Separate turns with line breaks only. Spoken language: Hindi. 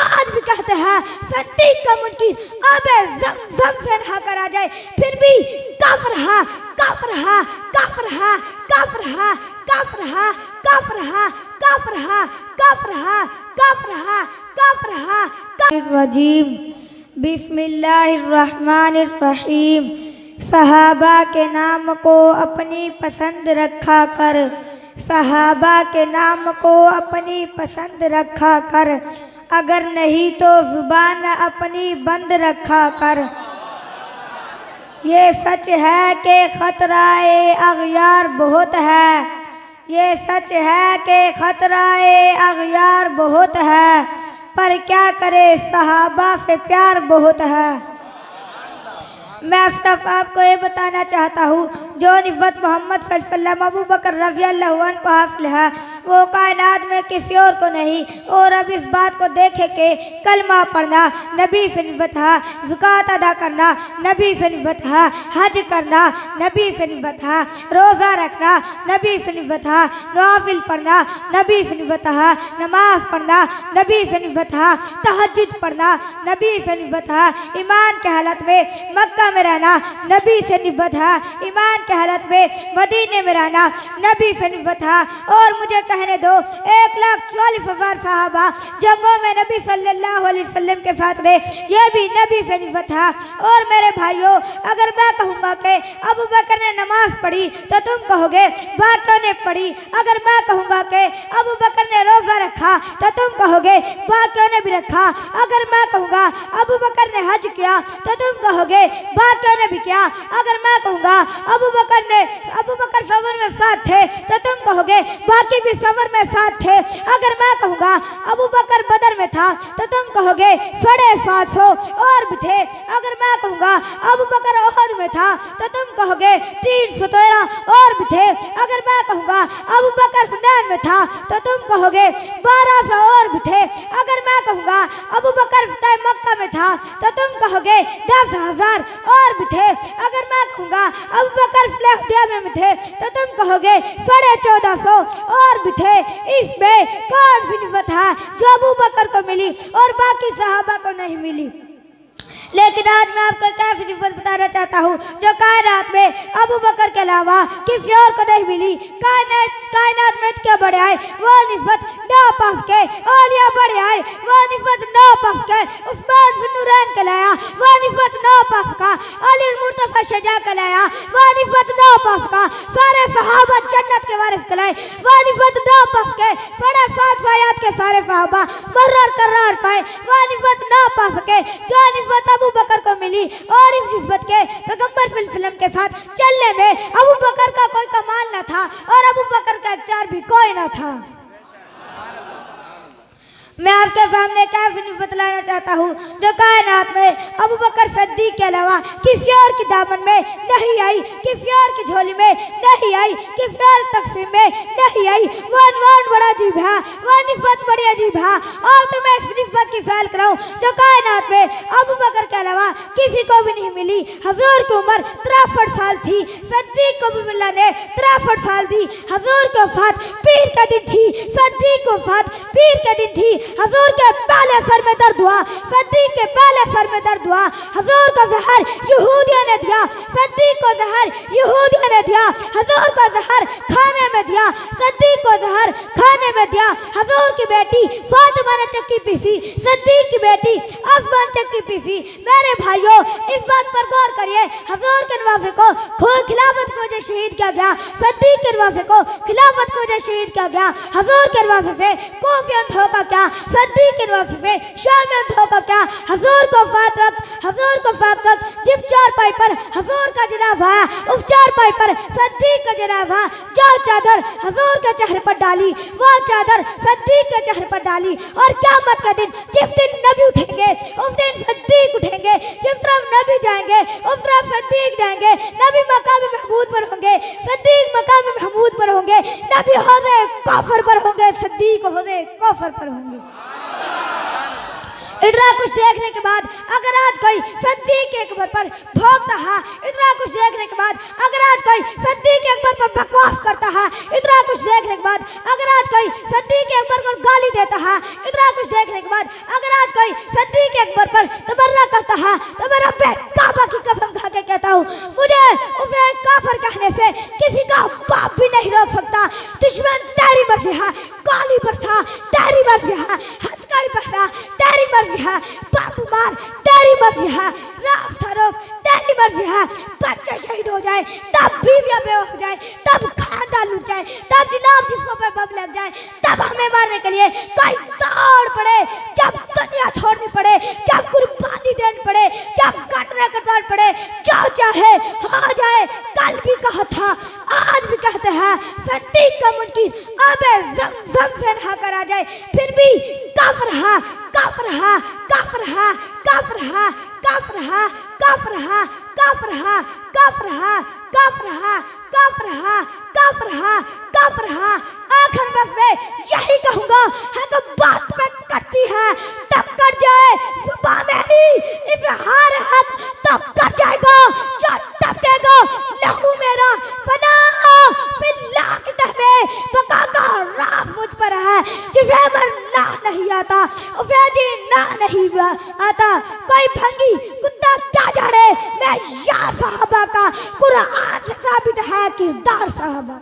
आज भी कहते हैं सिद्दीक का मुनकिर आबे ज़मज़म से नहा कर आ जाए फिर भी काँप रहा काँप रहा काँप रहा काँप रहा काँप रहा काँप रहा काँप रहा काँप रहा काँप रहा काँप रहा रजीम। बिस्मिल्लाहिर्रहमानिर्रहीम। सहाबा के नाम को अपनी पसंद रखा कर, सहाबा के नाम को अपनी पसंद रखा कर, अगर नहीं तो जुबान अपनी बंद रखा कर। ये सच है कि खतराए अग़यार बहुत है, ये सच है कि खतराए अग़यार बहुत है, पर क्या करे सहाबा से प्यार बहुत है। मैं सिर्फ आपको ये बताना चाहता हूँ जो निस्बत मोहम्मद सल्लल्लाहु अलैहि वसल्लम अबू बकर रज़ियल्लाहु अन्हु को हासिल है वो कायनात में किसी और को नहीं। और अब इस बात को देखे कि कलमा पढ़ना नबी से निस्बत है, ज़कात अदा करना नबी से निस्बत है, हज करना नबी से निस्बत है, रोज़ा रखना नबी से निस्बत है, नवाफिल पढ़ना नबी से निस्बत है, नमाज पढ़ना नबी से निस्बत है, तहज्जुद पढ़ना नबी से निस्बत है, ईमान के हालत में मक्का में रहना नबी से निस्बत है, ईमान के हालत में मदीने में रहना नबी से निस्बत है। और मुझे कहने दो 1,40,000 सहाबा जंगों में नबी सल्लल्लाहु अलैहि वसल्लम के साथ रहे, ये भी नबी से निस्बत है। और मेरे भाइयों अगर मैं कहूँगा कि अबू बकर ने नमाज पढ़ी तो तुम कहोगे बाकियों ने पढ़ी, अगर मैं कहूँगा कि अबू बकर ने रोज़ा रखा तो तुम कहोगे बाकियों ने भी रखा, अगर मैं कहूँगा अबू बकर ने हज किया तो तुम कहोगे बाकियों ने भी किया, अगर मैं कहूँगा अबू बकर सफर में साथ थे तो तुम कहोगे बाकी भी सफर में साथ थे, अगर मैं कहूँगा अबू बकर बदर में था तो तुम कहोगे 750 और भी थे, अगर मैं कहूँगा अबू बकर ओहद में था तो तुम कहोगे 313 और भी थे, अगर मैं कहूँगा अबू बकर हुनैन में था तो तुम कहोगे 1200 और भी थे, अगर मैं कहूँगा अबू बकर फतह मक्का में था तो तुम कहोगे 10,000 और भी थे, अगर मैं कहूँगा अबू बकर हुदैबिया में थे तो तुम कहोगे 1450 और भी थे। इसमें कौन सी निस्बत है जो अबू बकर को मिली और बाकी सहाबा को नहीं मिली। लेकिन आज मैं आपको एक ऐसी निस्बत बताना चाहता हूँ जो कायनात में अबू बकर के अलावा किसी और को नहीं मिली। कायनात में क्या बड़े आए वो निस्बत नौ पास के, औलिया बड़े आए वो निस्बत नौ पास के, उस्मान बिन नूरैन के लाया वो निस्बत नौ पास का, अली मुर्तज़ा शजा के लाया वो निस्बत नौ पास का, सारे सहाबा जन्नत के वारिस के लाए वो निस्बत नौ पास के, साढ़े 7 वायात के सारे सहाबा मर्रर करार पाए वो निस्बत नौ पास के, जो निस्बत अबू बकर को मिली। और इस निस्बत के पैगंबर फिल्म के साथ चलने में अबू बकर का कोई कमाल न था और अबू बकर का इख्तियार भी कोई न था। मैं आपके सामने एक ऐसी निस्बत लाना चाहता हूँ जो कायनात में अबू बकर सिद्दीक के अलावा किसी और की दामन में नहीं आई, किसी और की झोली में नहीं आई, किसी और तकसीम में नहीं आई। वो अनवान बड़ा अजीब है, वो निस्बत बड़ी अजीब है। और तो मैं इस निस्बत की फैल कराऊँ जो कायनात में अबू बकर के अलावा किसी को भी नहीं मिली। हुजूर की उम्र 63 साल थी, सिद्दीक को भी मिला ने 63 साल दी। हुजूर की वफ़ात पीर के दिन थी, सिद्दीक की वफ़ात पीर के दिन थी। हुजूर के पहले सर में दर्द हुआ, सिद्दीक के पहले सर में दर्द हुआ। हुजूर को जहर यहूदियों ने दिया, सिद्दीक को जहर यहूदियों ने दिया। हुजूर को जहर खाने में दिया, सिद्दीक को जहर खाने में दिया। हुजूर की बेटी फातिमा ने चक्की पीसी, सिद्दीक की बेटी अफ़्फ़ा ने चक्की पीसी। मेरे भाइयों इस बात पर गौर करिए, हुजूर के नवासे को खिलाफत की वजह शहीद किया गया, सिद्दीक के नवासे को खिलाफत की वजह शहीद किया गया। हुजूर के नवासे से कोफियन धोखा क्या, सिद्दीक के नवासे से शामियन धोखा क्या। हुजूर को फात वक्त जिस चारपाई पर हुजूर का जनाजा आया उस चारपाई पर सिद्दीक का जनाजा, जो चादर हुजूर के चेहरे पर डाली वो चादर सिद्दीक के चेहरे पर डाली। और क़यामत का दिन जिस दिन नबी उठेंगे उस दिन सिद्दीक उठेंगे, जिस तरफ नबी जाएंगे उस तरफ सिद्दीक जाएंगे। नबी मकाम महमूद पर होंगे, सिद्दीक मकाम महमूद पर होंगे। नबी हौज़े कौसर पर होंगे, सिद्दीक हौज़े कौसर पर होंगे। इतना कुछ देखने के बाद अगर आज कोई सिद्दीक़ अकबर पर भोंकता है, इतना कुछ देखने के बाद अगर आज कोई सिद्दीक़ अकबर पर बकवास करता है, इतना कुछ देखने के बाद अगर आज कोई सिद्दीक़ अकबर को गाली देता है, इतना कुछ देखने के बाद अगर आज कोई सिद्दीक़ अकबर पर तबर्रा करता है, तो मैं रब्बे काबा की कसम खा के कहता हूँ, मुझे उसे काफिर कहने से किसी का बाप भी नहीं रोक सकता। दुश्मन तेरी मर्जी है, गाली बरसा तेरी मर्जी है, हथकड़ी पहना तेरी मर्जी है, बाबू मार तेरी मर्जी है, रास्ता रोक तेरी मर्जी है। बच्चे शहीद हो जाए, तब बीवियां बेहोश हो जाए, तब खानदान लूट जाए, तब जनाब जिस्मों पर बम लग जाए, तब हमें मारने के लिए कोई दौड़ पड़े, जब दुनिया छोड़नी पड़े, जब कुर्बानी देनी पड़े, जब कटने कटवाड़ पड़े, जो चाहे हो जाए। कल भी कहा था, आज भी कहते हैं, सिद्दीक़ का मुनकिर अबे ज़म से नहा कर आ जाए, फिर भी काँप रहा, काँप रहा, काँप रहा, काँप रहा, काँप रहा, काँप रहा, काँप रहा, काँप रहा, काँप रहा, काँप रहा, काँप रहा, काँप रहा। आखिर में मैं यही कहूँगा, है तो बात में करती है, तब कर जाए जुबान मेरी, इज़हार हक तब कर जाएगा, जो टपकेगा लहू मेरा बना बिल्लाह की तहमे बका का राज मुझ पर है, जिसे मरना नहीं आता, उसे जीना नहीं आता। कोई भंगी कुत्ता क्या जाने, मैं यार साहबा का कुरान से साबित है किरदार साहबा।